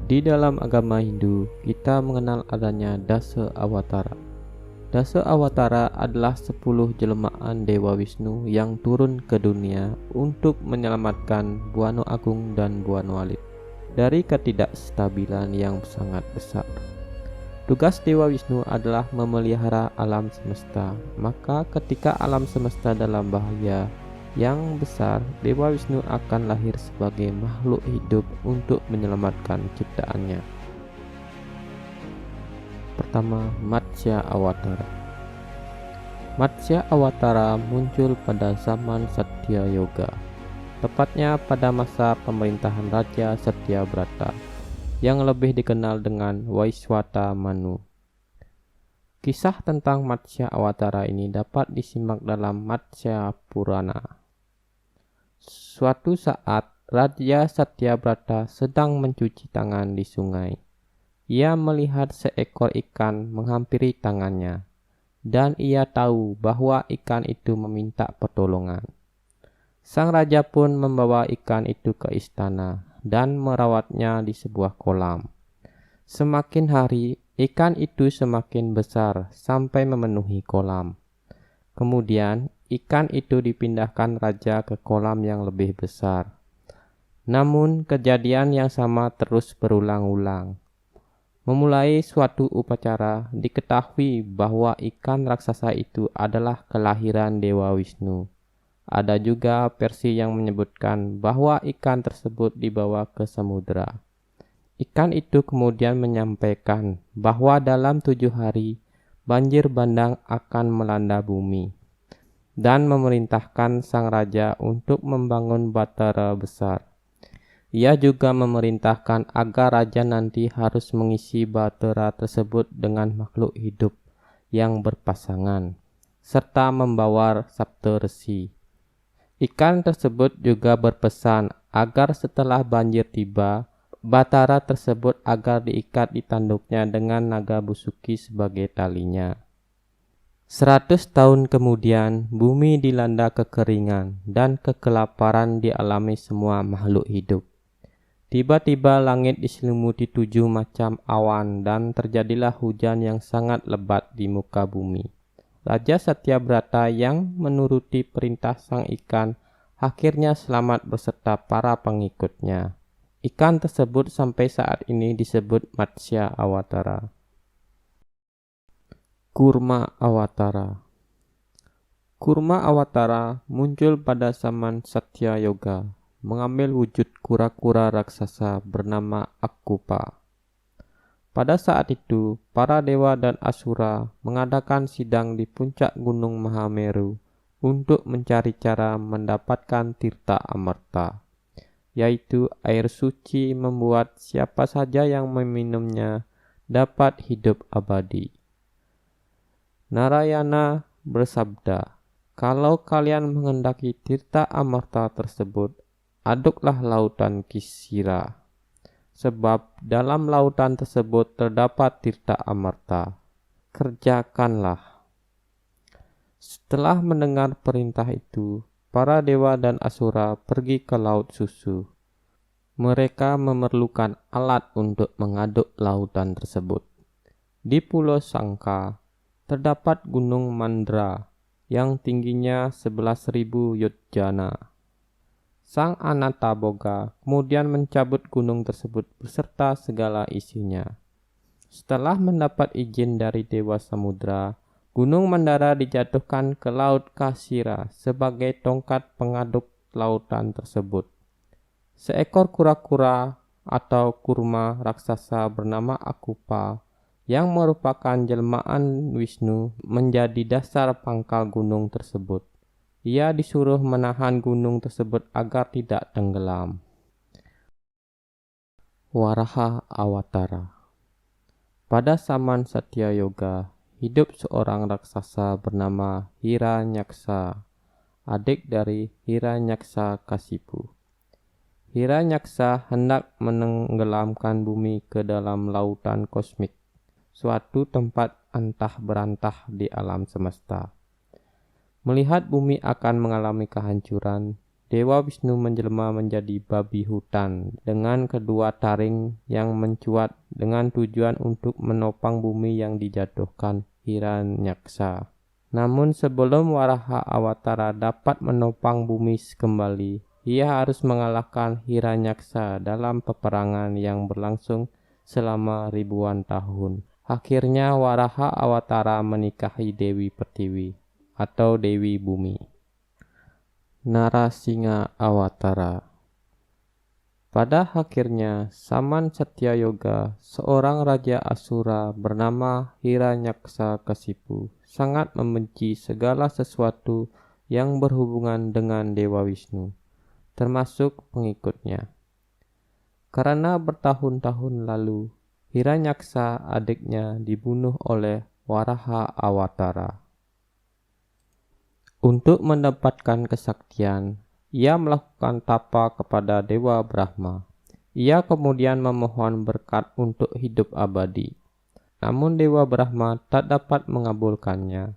Di dalam agama Hindu, kita mengenal adanya Dasa Awatara. Dasa Awatara adalah 10 jelmaan Dewa Wisnu yang turun ke dunia untuk menyelamatkan Buana Agung dan Buana Alit dari ketidakstabilan yang sangat besar. Tugas Dewa Wisnu adalah memelihara alam semesta. Maka ketika alam semesta dalam bahaya yang besar, Dewa Wisnu akan lahir sebagai makhluk hidup untuk menyelamatkan ciptaannya. Pertama, Matsya Awatara. Matsya Awatara muncul pada zaman Satya Yoga, tepatnya pada masa pemerintahan Raja Satyabrata, yang lebih dikenal dengan Vaiswata Manu. Kisah tentang Matsya Awatara ini dapat disimak dalam Matsya Purana. Suatu saat, Raja Satyabrata sedang mencuci tangan di sungai. Ia melihat seekor ikan menghampiri tangannya, dan ia tahu bahwa ikan itu meminta pertolongan. Sang raja pun membawa ikan itu ke istana dan merawatnya di sebuah kolam. Semakin hari, ikan itu semakin besar sampai memenuhi kolam. Kemudian, ikan itu dipindahkan raja ke kolam yang lebih besar. Namun, kejadian yang sama terus berulang-ulang. Memulai suatu upacara, diketahui bahwa ikan raksasa itu adalah kelahiran Dewa Wisnu. Ada juga versi yang menyebutkan bahwa ikan tersebut dibawa ke samudera. Ikan itu kemudian menyampaikan bahwa dalam 7 hari, banjir bandang akan melanda bumi, dan memerintahkan sang raja untuk membangun batara besar. Ia juga memerintahkan agar raja nanti harus mengisi batara tersebut dengan makhluk hidup yang berpasangan, serta membawa saptarsi. Ikan tersebut juga berpesan agar setelah banjir tiba, batara tersebut agar diikat di tanduknya dengan naga busuki sebagai talinya. 100 tahun kemudian, bumi dilanda kekeringan dan kekelaparan dialami semua makhluk hidup. Tiba-tiba langit diselimuti 7 macam awan dan terjadilah hujan yang sangat lebat di muka bumi. Raja Satyabrata yang menuruti perintah sang ikan akhirnya selamat beserta para pengikutnya. Ikan tersebut sampai saat ini disebut Matsya Awatara. Kurma Awatara. Kurma Awatara muncul pada zaman Satya Yoga, mengambil wujud kura-kura raksasa bernama Akupa. Pada saat itu, para dewa dan asura mengadakan sidang di puncak Gunung Mahameru untuk mencari cara mendapatkan tirta amarta, yaitu air suci membuat siapa saja yang meminumnya dapat hidup abadi. Narayana bersabda, "Kalau kalian menghendaki tirta amarta tersebut, aduklah lautan Kisira, sebab dalam lautan tersebut terdapat tirta amarta. Kerjakanlah." Setelah mendengar perintah itu, para dewa dan asura pergi ke laut susu. Mereka memerlukan alat untuk mengaduk lautan tersebut. Di Pulau Sangka, terdapat Gunung Mandra yang tingginya 11.000 yojana. Sang Anantaboga kemudian mencabut gunung tersebut beserta segala isinya. Setelah mendapat izin dari Dewa Samudra, Gunung Mandara dijatuhkan ke Laut Kasira sebagai tongkat pengaduk lautan tersebut. Seekor kura-kura atau kurma raksasa bernama Akupa yang merupakan jelmaan Wisnu menjadi dasar pangkal gunung tersebut. Ia disuruh menahan gunung tersebut agar tidak tenggelam. Waraha Awatara. Pada zaman Satya Yoga, hidup seorang raksasa bernama Hiranyaksa, adik dari Hiranyaksa Kasipu. Hiranyaksa hendak menenggelamkan bumi ke dalam lautan kosmik, suatu tempat antah berantah di alam semesta. Melihat bumi akan mengalami kehancuran, Dewa Wisnu menjelma menjadi babi hutan dengan kedua taring yang mencuat dengan tujuan untuk menopang bumi yang dijatuhkan Hiranyaksa. Namun sebelum Waraha Awatara dapat menopang bumi kembali, ia harus mengalahkan Hiranyaksa dalam peperangan yang berlangsung selama ribuan tahun. Akhirnya Waraha Awatara menikahi Dewi Pertiwi atau Dewi Bumi. Narasingha Awatara. Pada akhirnya Saman Satyayoga, seorang raja Asura bernama Hiranyaksa-kasipu, sangat membenci segala sesuatu yang berhubungan dengan Dewa Wisnu, termasuk pengikutnya. Karena bertahun-tahun lalu Hiranyaksa adiknya dibunuh oleh Waraha Awatara. Untuk mendapatkan kesaktian, ia melakukan tapa kepada Dewa Brahma. Ia kemudian memohon berkat untuk hidup abadi. Namun Dewa Brahma tak dapat mengabulkannya.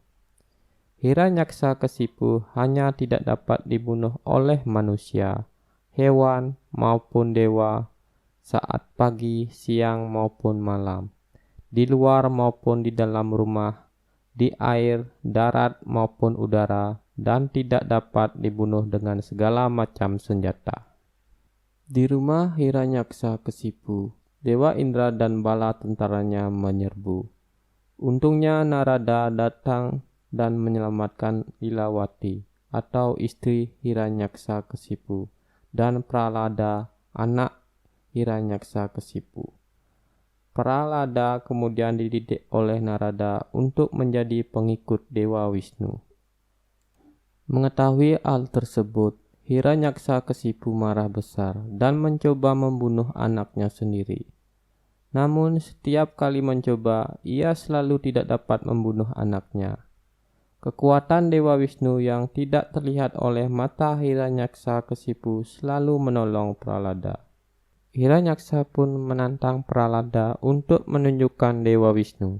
Hiranyaksa-kasipu hanya tidak dapat dibunuh oleh manusia, hewan, maupun dewa saat pagi, siang, maupun malam, di luar maupun di dalam rumah, di air, darat, maupun udara, dan tidak dapat dibunuh dengan segala macam senjata. Di rumah Hiranyaksa-kasipu, Dewa Indra dan bala tentaranya menyerbu. Untungnya Narada datang dan menyelamatkan Lilawati atau istri Hiranyaksa-kasipu dan Pralada, anak Hiranyaksa-kasipu. Pralada kemudian dididik oleh Narada untuk menjadi pengikut Dewa Wisnu. Mengetahui hal tersebut, Hiranyaksa-kasipu marah besar dan mencoba membunuh anaknya sendiri. Namun setiap kali mencoba, ia selalu tidak dapat membunuh anaknya. Kekuatan Dewa Wisnu yang tidak terlihat oleh mata Hiranyaksa-kasipu selalu menolong Pralada. Hiranyaksa pun menantang Pralada untuk menunjukkan Dewa Wisnu.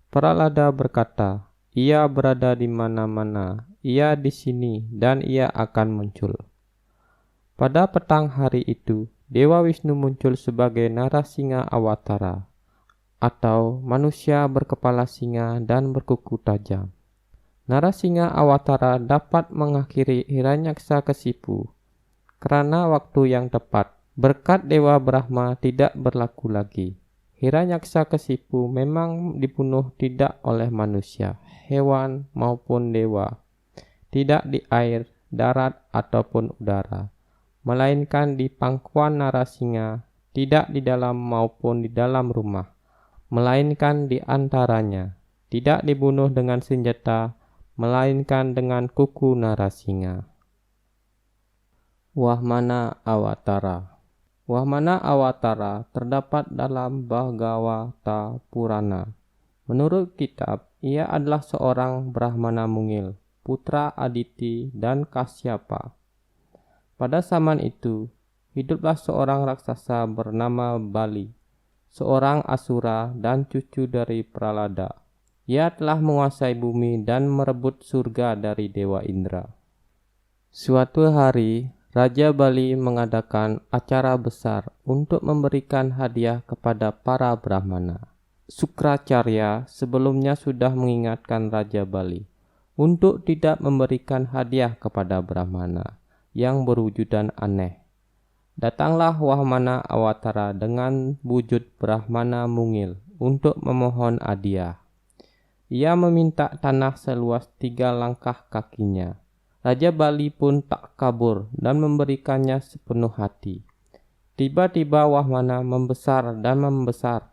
Pralada berkata, "Ia berada di mana-mana, ia di sini, dan ia akan muncul." Pada petang hari itu, Dewa Wisnu muncul sebagai Narasingha Awatara, atau manusia berkepala singa dan berkuku tajam. Narasingha Awatara dapat mengakhiri Hiranyaksa-kasipu karena waktu yang tepat. Berkat Dewa Brahma tidak berlaku lagi. Hiranyaksa-kasipu memang dibunuh tidak oleh manusia, hewan maupun dewa, tidak di air, darat ataupun udara, melainkan di pangkuan Narasingha, tidak di dalam maupun di dalam rumah, melainkan di antaranya, tidak dibunuh dengan senjata, melainkan dengan kuku Narasingha. Wahmana Awatara. Wahmana Awatara terdapat dalam Bhagavata Purana. Menurut kitab, ia adalah seorang Brahmana mungil, putra Aditi dan Kasyapa. Pada zaman itu, hiduplah seorang raksasa bernama Bali, seorang asura dan cucu dari Pralada. Ia telah menguasai bumi dan merebut surga dari Dewa Indra. Suatu hari, Raja Bali mengadakan acara besar untuk memberikan hadiah kepada para Brahmana. Sukracarya sebelumnya sudah mengingatkan Raja Bali untuk tidak memberikan hadiah kepada Brahmana yang berwujudan aneh. Datanglah Wahmana Awatara dengan wujud Brahmana mungil untuk memohon hadiah. Ia meminta tanah seluas 3 langkah kakinya. Raja Bali pun tak kabur dan memberikannya sepenuh hati. Tiba-tiba Wahmana membesar dan membesar.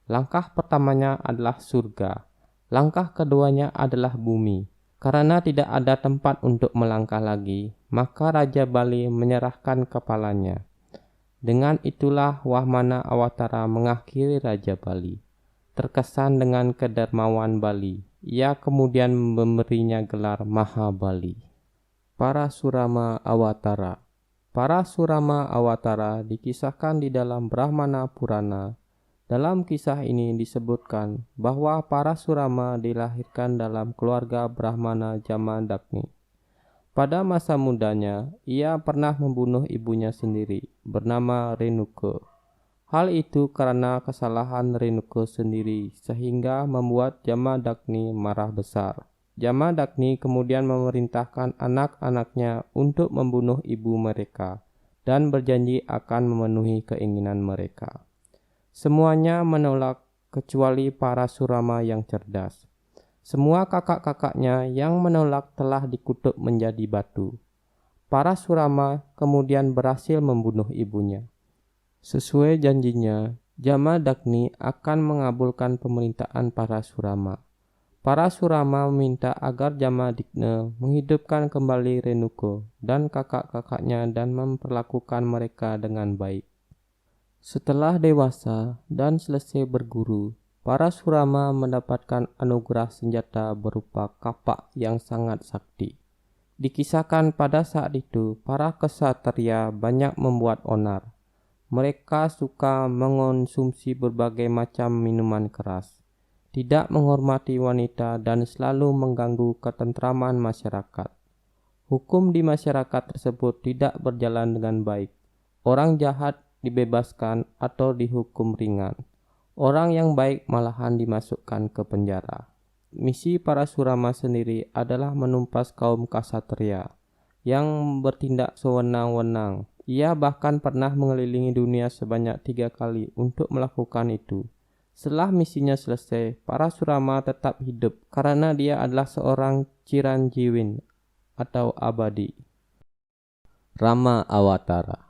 Langkah pertamanya adalah surga. Langkah keduanya adalah bumi. Karena tidak ada tempat untuk melangkah lagi, maka Raja Bali menyerahkan kepalanya. Dengan itulah Wahmana Awatara mengakhiri Raja Bali. Terkesan dengan kedermawan Bali, ia kemudian memberinya gelar Mahabali. Parasurama Awatara. Parasurama Awatara dikisahkan di dalam Brahmana Purana. Dalam kisah ini disebutkan bahwa Parasurama dilahirkan dalam keluarga Brahmana zaman Dagni. Pada masa mudanya, ia pernah membunuh ibunya sendiri, bernama Renuka. Hal itu karena kesalahan Renuka sendiri, sehingga membuat Jamadagni marah besar. Jamadagni kemudian memerintahkan anak-anaknya untuk membunuh ibu mereka, dan berjanji akan memenuhi keinginan mereka. Semuanya menolak kecuali Parasurama yang cerdas. Semua kakak-kakaknya yang menolak telah dikutuk menjadi batu. Parasurama kemudian berhasil membunuh ibunya. Sesuai janjinya, Jamadagni akan mengabulkan permintaan Parasurama. Parasurama meminta agar Jamadagni menghidupkan kembali Renuka dan kakak-kakaknya dan memperlakukan mereka dengan baik. Setelah dewasa dan selesai berguru, Parasurama mendapatkan anugerah senjata berupa kapak yang sangat sakti. Dikisahkan pada saat itu, para ksatria banyak membuat onar. Mereka suka mengonsumsi berbagai macam minuman keras, tidak menghormati wanita, dan selalu mengganggu ketentraman masyarakat. Hukum di masyarakat tersebut tidak berjalan dengan baik. Orang jahat dibebaskan atau dihukum ringan. Orang yang baik malahan dimasukkan ke penjara. Misi Parasurama sendiri adalah menumpas kaum ksatria yang bertindak sewenang-wenang. Ia bahkan pernah mengelilingi dunia sebanyak 3 kali untuk melakukan itu. Setelah misinya selesai, Parasurama tetap hidup karena dia adalah seorang Chiranjeewin atau abadi. Rama Awatara.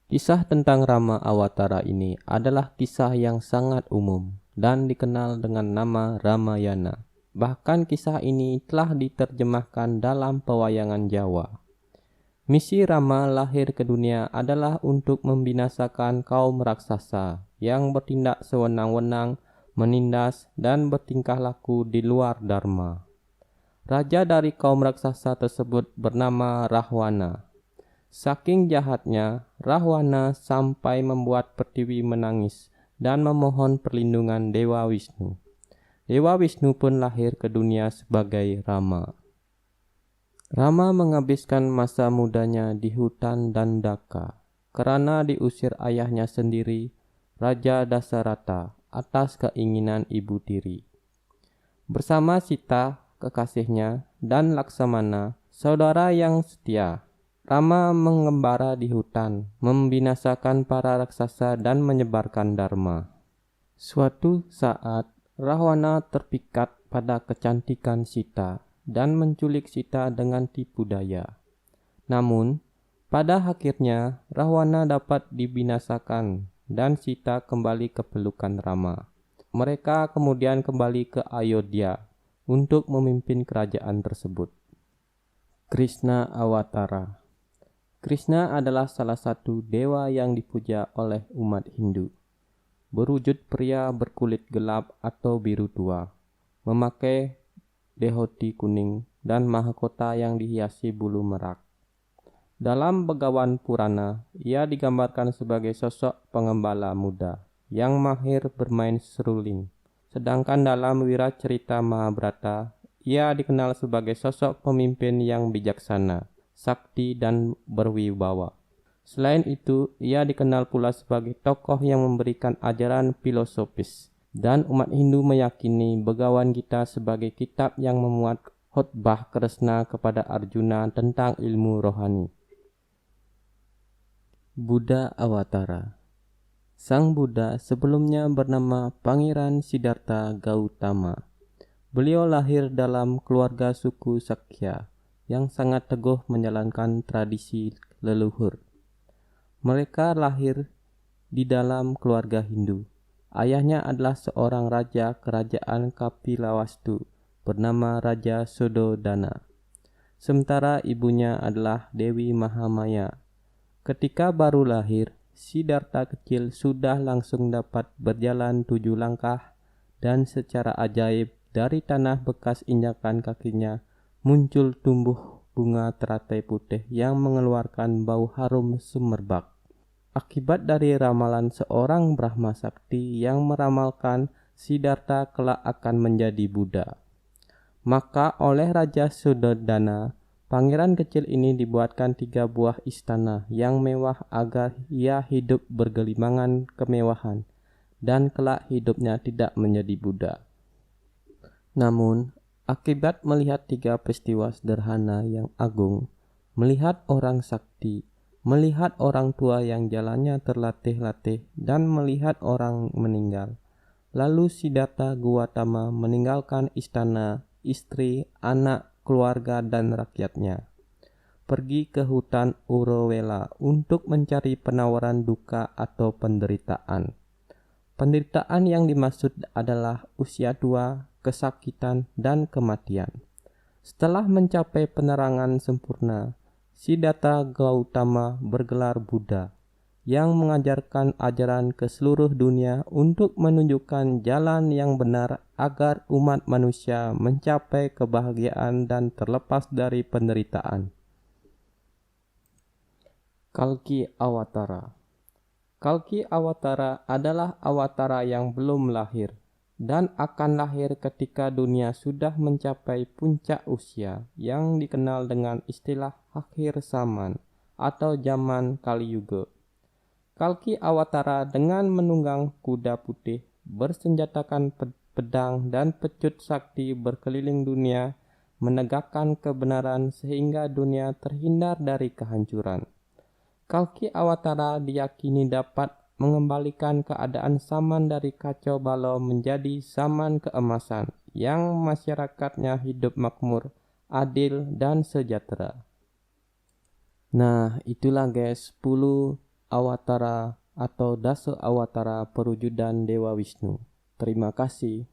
Kisah tentang Rama Awatara ini adalah kisah yang sangat umum dan dikenal dengan nama Ramayana. Bahkan kisah ini telah diterjemahkan dalam pewayangan Jawa. Misi Rama lahir ke dunia adalah untuk membinasakan kaum raksasa yang bertindak sewenang-wenang, menindas, dan bertingkah laku di luar dharma. Raja dari kaum raksasa tersebut bernama Rahwana. Saking jahatnya, Rahwana sampai membuat Pertiwi menangis dan memohon perlindungan Dewa Wisnu. Dewa Wisnu pun lahir ke dunia sebagai Rama. Rama menghabiskan masa mudanya di hutan Dandaka karena diusir ayahnya sendiri, Raja Dasarata, atas keinginan ibu tiri. Bersama Sita, kekasihnya, dan Laksamana, saudara yang setia, Rama mengembara di hutan, membinasakan para raksasa dan menyebarkan dharma. Suatu saat, Rahwana terpikat pada kecantikan Sita dan menculik Sita dengan tipu daya. Namun, pada akhirnya Rahwana dapat dibinasakan dan Sita kembali ke pelukan Rama. Mereka kemudian kembali ke Ayodhya untuk memimpin kerajaan tersebut. Krishna Awatara. Krishna adalah salah satu dewa yang dipuja oleh umat Hindu. Berwujud pria berkulit gelap atau biru tua, memakai dhoti kuning dan mahkota yang dihiasi bulu merak. Dalam Begawan Purana, ia digambarkan sebagai sosok pengembala muda yang mahir bermain seruling. Sedangkan dalam Wiracarita Mahabharata, ia dikenal sebagai sosok pemimpin yang bijaksana, sakti, dan berwibawa. Selain itu, ia dikenal pula sebagai tokoh yang memberikan ajaran filosofis, dan umat Hindu meyakini Begawan Gita sebagai kitab yang memuat khotbah Kresna kepada Arjuna tentang ilmu rohani. Buddha Awatara. Sang Buddha sebelumnya bernama Pangeran Siddhartha Gautama. Beliau lahir dalam keluarga suku Sakya yang sangat teguh menjalankan tradisi leluhur. Mereka lahir di dalam keluarga Hindu. Ayahnya adalah seorang raja kerajaan Kapilawastu bernama Raja Sudodana. Sementara ibunya adalah Dewi Mahamaya. Ketika baru lahir, Siddhartha kecil sudah langsung dapat berjalan 7 langkah dan secara ajaib dari tanah bekas injakan kakinya muncul tumbuh bunga teratai putih yang mengeluarkan bau harum semerbak. Akibat dari ramalan seorang Brahma Sakti yang meramalkan Siddhartha kelak akan menjadi Buddha. Maka oleh Raja Sudodana, Pangeran kecil ini dibuatkan 3 buah istana yang mewah agar ia hidup bergelimangan kemewahan dan kelak hidupnya tidak menjadi budak. Namun, akibat melihat 3 peristiwa sederhana yang agung, melihat orang sakti, melihat orang tua yang jalannya terlatih-latih, dan melihat orang meninggal, lalu Siddhartha Gautama meninggalkan istana, istri, anak, keluarga, dan rakyatnya, pergi ke hutan Uruvela untuk mencari penawaran duka atau penderitaan. Penderitaan yang dimaksud adalah usia tua, kesakitan, dan kematian. Setelah mencapai penerangan sempurna, Siddhartha Gautama bergelar Buddha yang mengajarkan ajaran ke seluruh dunia untuk menunjukkan jalan yang benar agar umat manusia mencapai kebahagiaan dan terlepas dari penderitaan. Kalki Awatara. Kalki Awatara adalah awatara yang belum lahir dan akan lahir ketika dunia sudah mencapai puncak usia yang dikenal dengan istilah akhir zaman atau zaman Kali Yuga. Kalki Awatara dengan menunggang kuda putih, bersenjatakan pedang dan pecut sakti berkeliling dunia, menegakkan kebenaran sehingga dunia terhindar dari kehancuran. Kalki Awatara diyakini dapat mengembalikan keadaan zaman dari kacau balau menjadi zaman keemasan, yang masyarakatnya hidup makmur, adil, dan sejahtera. Nah, itulah guys 10 awatara atau dasa awatara perwujudan Dewa Wisnu. Terima kasih.